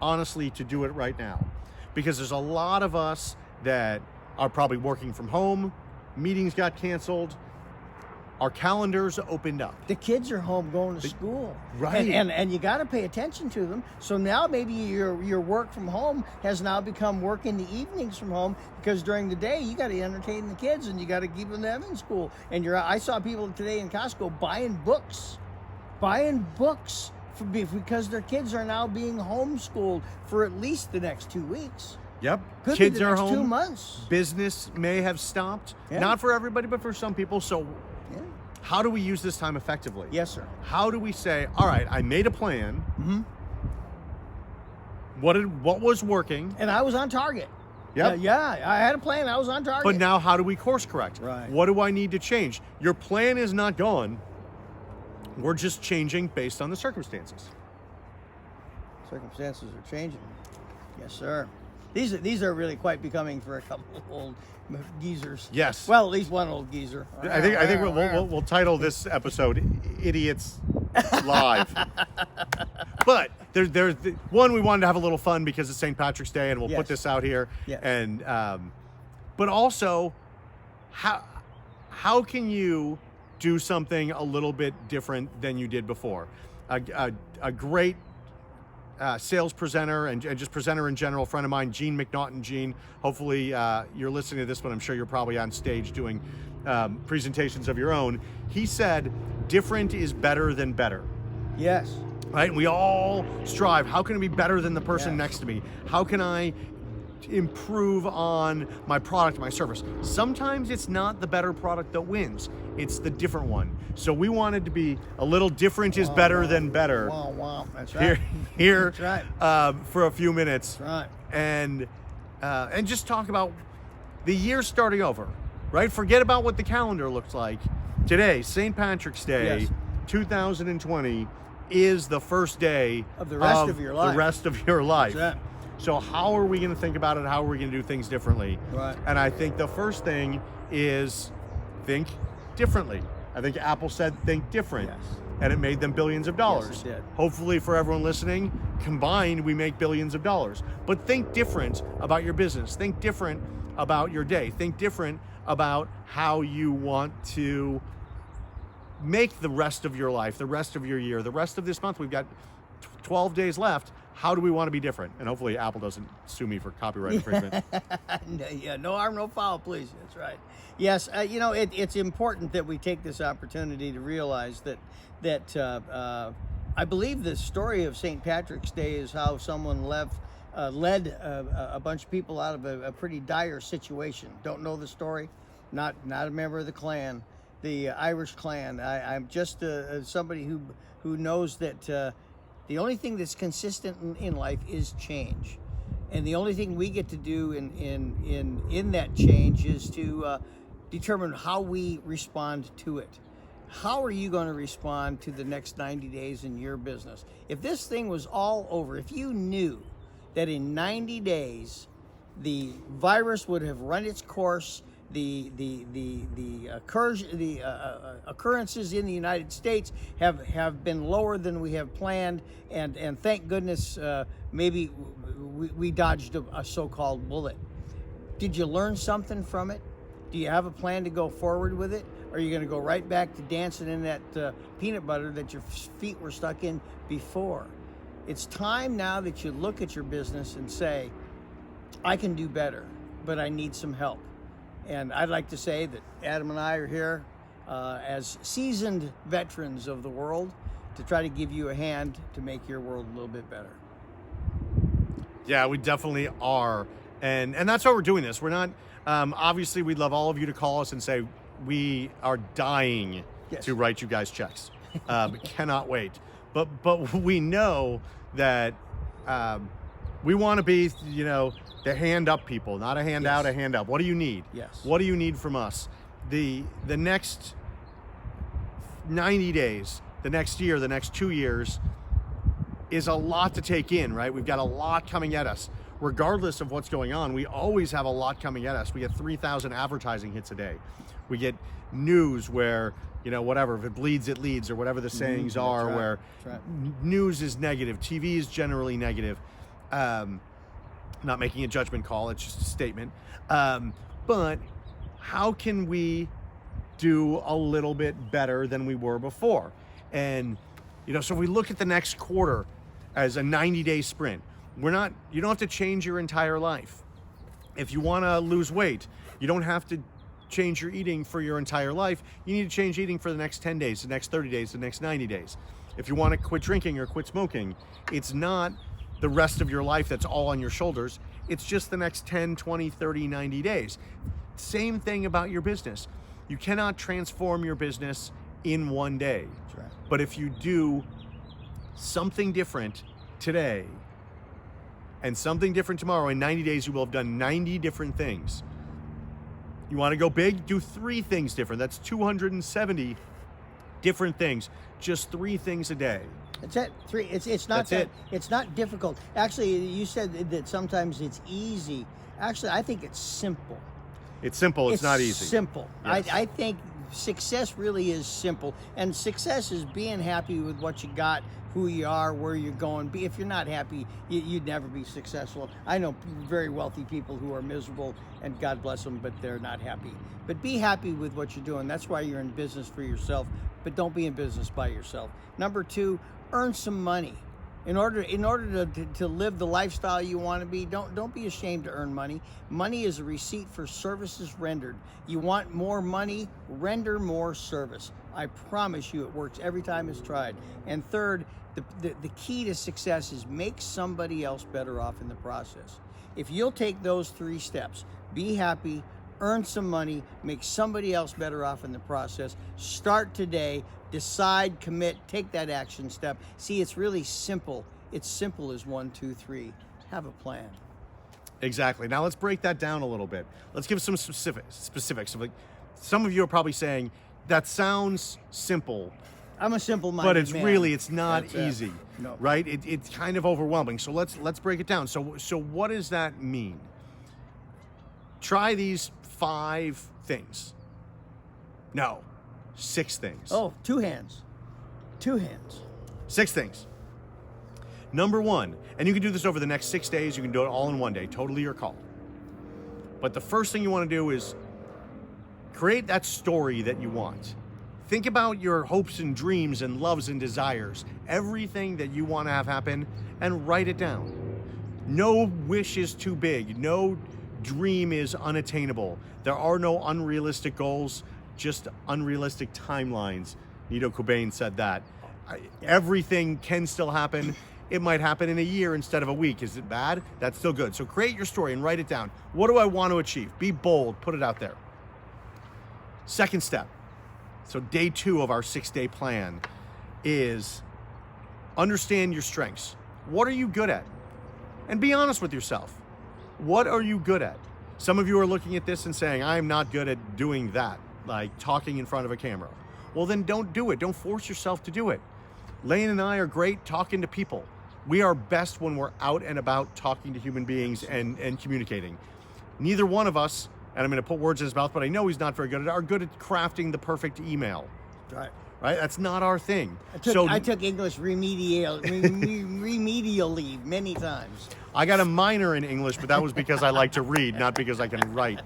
honestly to do it right now, because there's a lot of us that are probably working from home, meetings got canceled, our calendars opened up. The kids are home going to school, right? And you got to pay attention to them. So now maybe your work from home has now become work in the evenings from home, because during the day you got to entertain the kids and you got to keep them in school. And I saw people today in Costco buying books because their kids are now being homeschooled for at least the next 2 weeks. Yep. Could Kids be the are next home. 2 months. Business may have stopped. Yeah. Not for everybody, but for some people. So Yeah. how do we use this time effectively? Yes, sir. How do we say, all right, I made a plan. Mm-hmm. What was working? And I was on target. Yep. Yeah, I had a plan. I was on target. But now how do we course correct? Right. What do I need to change? Your plan is not gone. We're just changing based on the circumstances. Circumstances are changing. Yes, sir. These are really quite becoming for a couple of old geezers. Yes. Well, at least one old geezer. I think we'll title this episode "Idiots Live." But there's one, we wanted to have a little fun because it's St. Patrick's Day, and we'll put this out here. Yes. And but also, how can you do something a little bit different than you did before? A great sales presenter and just presenter in general, friend of mine, Gene McNaughton. Gene, hopefully you're listening to this, but I'm sure you're probably on stage doing presentations of your own. He said, different is better than better. Yes. Right? We all strive. How can I be better than the person Yes. next to me? How can I improve on my product, my service? Sometimes it's not the better product that wins. It's the different one. So we wanted to be a little different is better than better. Wow. That's right. Here That's right. for a few minutes. That's right. And just talk about the year starting over, right? Forget about what the calendar looks like. Today, St. Patrick's Day, Yes. 2020, is the first day Of the rest of your life. The rest of your life. That's right. So how are we going to think about it? How are we going to do things differently? Right. And I think the first thing is think differently. I think Apple said think different. Yes. And it made them billions of dollars. Yes, it did. Hopefully for everyone listening, combined we make billions of dollars. But think different about your business. Think different about your day. Think different about how you want to make the rest of your life, the rest of your year, the rest of this month. We've got 12 days left. How do we want to be different? And hopefully Apple doesn't sue me for copyright infringement. Yeah, no harm, no foul, please. That's right. Yes, it's important that we take this opportunity to realize that I believe the story of St. Patrick's Day is how someone led a bunch of people out of a pretty dire situation. Don't know the story. Not a member of the Klan, the Irish Klan. I'm just somebody who knows that the only thing that's consistent in life is change, and the only thing we get to do in that change is to determine how we respond to it. How are you going to respond to the next 90 days in your business? If this thing was all over, if you knew that in 90 days the virus would have run its course, the occurrences in the United States have been lower than we have planned, and thank goodness maybe we dodged a so-called bullet. Did you learn something from it? Do you have a plan to go forward with it? Or are you going to go right back to dancing in that peanut butter that your feet were stuck in before? It's time now that you look at your business and say, I can do better, but I need some help. And I'd like to say that Adam and I are here as seasoned veterans of the world to try to give you a hand to make your world a little bit better. Yeah, we definitely are. And that's why we're doing this. We're not, obviously we'd love all of you to call us and say, we are dying to write you guys checks. Cannot wait. But we know that we want to be, the hand up people, not a hand out, a hand up. What do you need? Yes. What do you need from us? The next 90 days, the next year, the next 2 years, is a lot to take in, right? We've got a lot coming at us. Regardless of what's going on, we always have a lot coming at us. We get 3,000 advertising hits a day. We get news where, whatever, if it bleeds, it leads, or whatever the sayings are, right. where news is negative, TV is generally negative. Not making a judgment call, it's just a statement. But how can we do a little bit better than we were before? And, so if we look at the next quarter as a 90-day sprint, you don't have to change your entire life. If you want to lose weight, you don't have to change your eating for your entire life. You need to change eating for the next 10 days, the next 30 days, the next 90 days. If you want to quit drinking or quit smoking, it's not the rest of your life that's all on your shoulders. It's just the next 10, 20, 30, 90 days. Same thing about your business. You cannot transform your business in one day. That's right. But if you do something different today and something different tomorrow, in 90 days you will have done 90 different things. You want to go big? Do 3 things different. That's 270 different things. Just 3 things a day. That's it. 3. It's not That's it. It's not difficult. Actually, you said that sometimes it's easy. Actually, I think it's simple. It's simple. It's not easy. Simple. Yes. I think success really is simple, and success is being happy with what you got, who you are, where you're going. If you're not happy, you'd never be successful. I know very wealthy people who are miserable, and God bless them, but they're not happy. But be happy with what you're doing. That's why you're in business for yourself, but don't be in business by yourself. Number 2, earn some money. In order to live the lifestyle you want to be, don't be ashamed to earn money. Money is a receipt for services rendered. You want more money, render more service. I promise you it works every time it's tried. And third, the key to success is make somebody else better off in the process. If you'll take those 3 steps, be happy, earn some money, make somebody else better off in the process, start today, decide, commit, take that action step. See, it's really simple. It's simple as 1, 2, 3. Have a plan. Exactly. Now let's break that down a little bit. Let's give some specifics. Like, some of you are probably saying, that sounds simple. I'm a simple-minded But it's man. really, it's not That's it. easy, No. right? It's kind of overwhelming. So let's break it down. So what does that mean? Try these 5 things. No, 6 things. Oh, 2 hands. 2 hands. 6 things. Number 1, and you can do this over the next 6 days. You can do it all in one day, totally your call. But the first thing you want to do is create that story that you want. Think about your hopes and dreams and loves and desires, everything that you want to have happen, and write it down. No wish is too big. No dream is unattainable. There are no unrealistic goals, just unrealistic timelines. Nito Cobain said that. Everything can still happen. It might happen in a year instead of a week. Is it bad? That's still good. So create your story and write it down. What do I want to achieve? Be bold. Put it out there. Second step. So day 2 of our 6-day plan is understand your strengths. What are you good at? And be honest with yourself. What are you good at? Some of you are looking at this and saying, I'm not good at doing that, like talking in front of a camera. Well, then don't do it. Don't force yourself to do it. Lane and I are great talking to people. We are best when we're out and about talking to human beings and communicating. Neither one of us, and I'm going to put words in his mouth, but I know he's not very good at it, are good at crafting the perfect email. Right. Right? That's not our thing. I took English remedial leave many times. I got a minor in English, but that was because I like to read, not because I can write.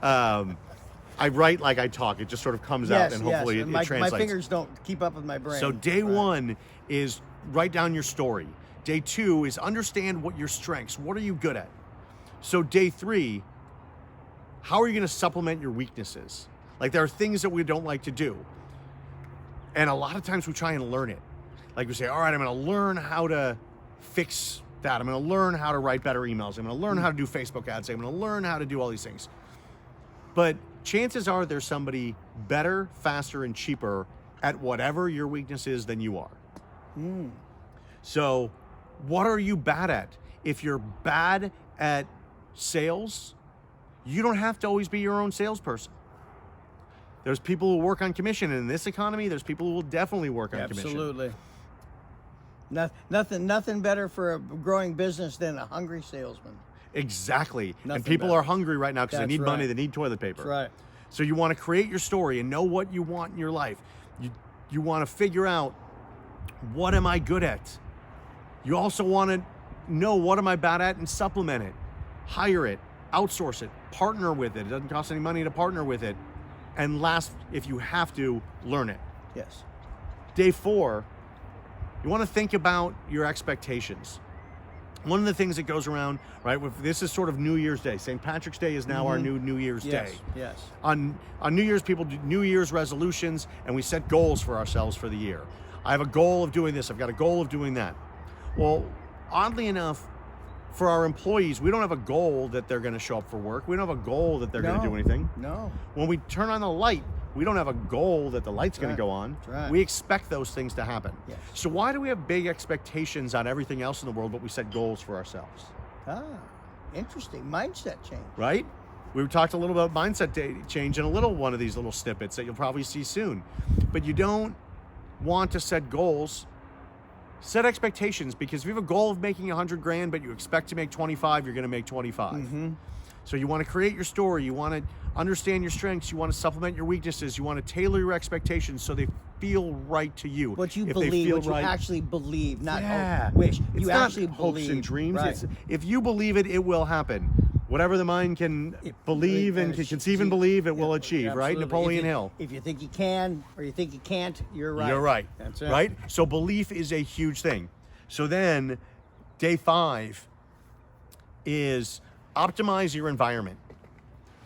I write like I talk. It just sort of comes out, and hopefully it translates. My fingers don't keep up with my brain. So day 1 is write down your story. Day 2 is understand what your strengths. What are you good at? So day 3, how are you going to supplement your weaknesses? Like, there are things that we don't like to do. And a lot of times we try and learn it. Like, we say, all right, I'm going to learn how to fix that. I'm going to learn how to write better emails. I'm going to learn how to do Facebook ads. I'm going to learn how to do all these things. But chances are there's somebody better, faster, and cheaper at whatever your weakness is than you are. So what are you bad at? If you're bad at sales, you don't have to always be your own salesperson. There's people who work on commission. And in this economy, there's people who will definitely work on commission. Absolutely. Nothing better for a growing business than a hungry salesman. Exactly. Nothing and people better. are hungry right now because they That's need money, right. they need toilet paper. That's right. So you want to create your story and know what you want in your life. You want to figure out, what am I good at? You also want to know, what am I bad at, and supplement it. Hire it, outsource it, partner with it. It doesn't cost any money to partner with it. And last, if you have to, learn it. Yes. Day 4, you want to think about your expectations. One of the things that goes around, right, this is sort of New Year's Day. St. Patrick's Day is now our new New Year's Yes. Day. Yes. On New Year's, people do New Year's resolutions, and we set goals for ourselves for the year. I have a goal of doing this. I've got a goal of doing that. Well, oddly enough, for our employees, we don't have a goal that they're going to show up for work. We don't have a goal that they're going to do anything. No. When we turn on the light, we don't have a goal that the light's going to go on. That's right. We expect those things to happen. Yes. So why do we have big expectations on everything else in the world, but we set goals for ourselves? Interesting. Mindset change. Right? We talked a little about mindset change in one of these little snippets that you'll probably see soon. But you don't want to set goals. Set expectations, because if you have a goal of making 100 grand, but you expect to make 25, you're going to make 25. Mm-hmm. So you want to create your story. You want to understand your strengths. You want to supplement your weaknesses. You want to tailor your expectations so they feel right to you. What you If they believe, feel what you right, actually believe, not yeah. wish. It's You not actually hopes believe. and dreams. Right. It's, if you believe it, it will happen. Whatever the mind can believe and can conceive and believe, it will achieve, right? Absolutely. Napoleon Hill. If you think you can or you think you can't, you're right. You're right. That's it. Right? So belief is a huge thing. So then day 5 is optimize your environment,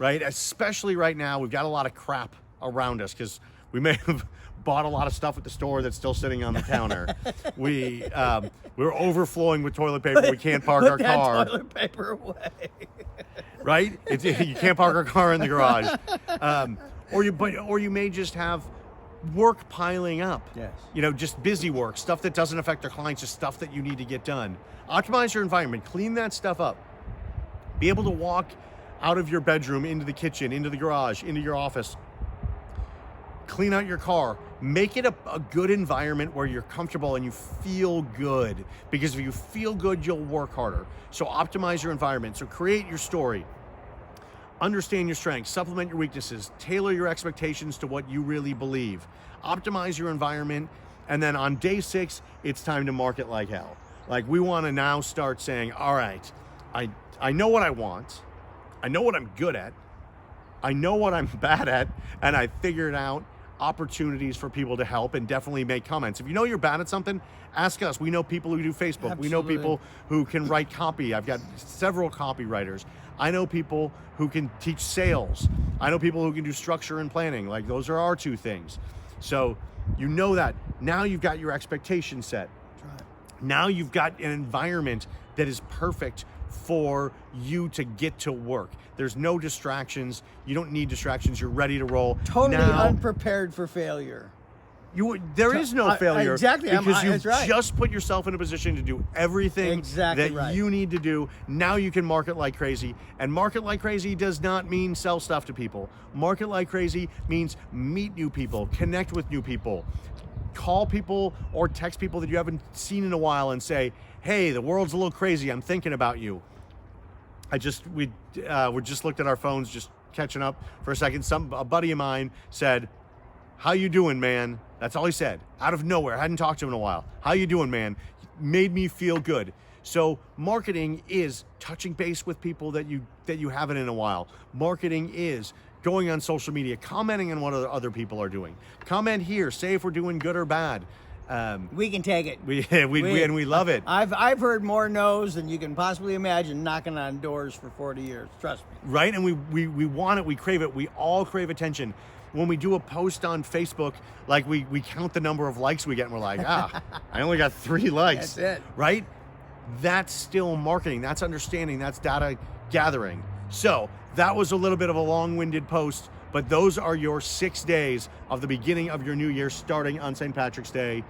right? Especially right now, we've got a lot of crap around us because we may have bought a lot of stuff at the store that's still sitting on the counter. We're overflowing with toilet paper. We can't park our Put that car. toilet paper away. Right? You can't park our car in the garage. Or you may just have work piling up. Yes. Just busy work, stuff that doesn't affect their clients, just stuff that you need to get done. Optimize your environment, clean that stuff up. Be able to walk out of your bedroom into the kitchen, into the garage, into your office. Clean out your car. Make it a good environment where you're comfortable and you feel good. Because if you feel good, you'll work harder. So optimize your environment. So create your story. Understand your strengths, supplement your weaknesses, tailor your expectations to what you really believe. Optimize your environment. And then on day 6, it's time to market like hell. Like, we want to now start saying, all right, I know what I want. I know what I'm good at. I know what I'm bad at. And I figured out opportunities for people to help and definitely make comments. If you know you're bad at something, ask us. We know people who do Facebook. Absolutely. We know people who can write copy. I've got several copywriters. I know people who can teach sales. I know people who can do structure and planning. Like, those are our 2 things. So you know that. Now you've got your expectations set. That's right. Now you've got an environment that is perfect for you to get to work. There's no distractions. You don't need distractions. You're ready to roll. Totally now, unprepared for failure. there is no failure. Exactly. Because you've that's right. just put yourself in a position to do everything Exactly that right. you need to do. Now you can market like crazy. And market like crazy does not mean sell stuff to people. Market like crazy means meet new people, connect with new people, call people or text people that you haven't seen in a while and say, hey, the world's a little crazy. I'm thinking about you. We just looked at our phones, just catching up for a second. A buddy of mine said, how you doing, man? That's all he said, out of nowhere. I hadn't talked to him in a while. How you doing, man? Made me feel good. So marketing is touching base with people that you haven't in a while. Marketing is going on social media, commenting on what other people are doing. Comment here, say if we're doing good or bad. We can take it. We love it. I've heard more no's than you can possibly imagine knocking on doors for 40 years. Trust me. Right? And we want it. We crave it. We all crave attention. When we do a post on Facebook, like we count the number of likes we get and we're like, I only got 3 likes. That's it. Right? That's still marketing. That's understanding. That's data gathering. So that was a little bit of a long-winded post, but those are your 6 days of the beginning of your new year starting on St. Patrick's Day.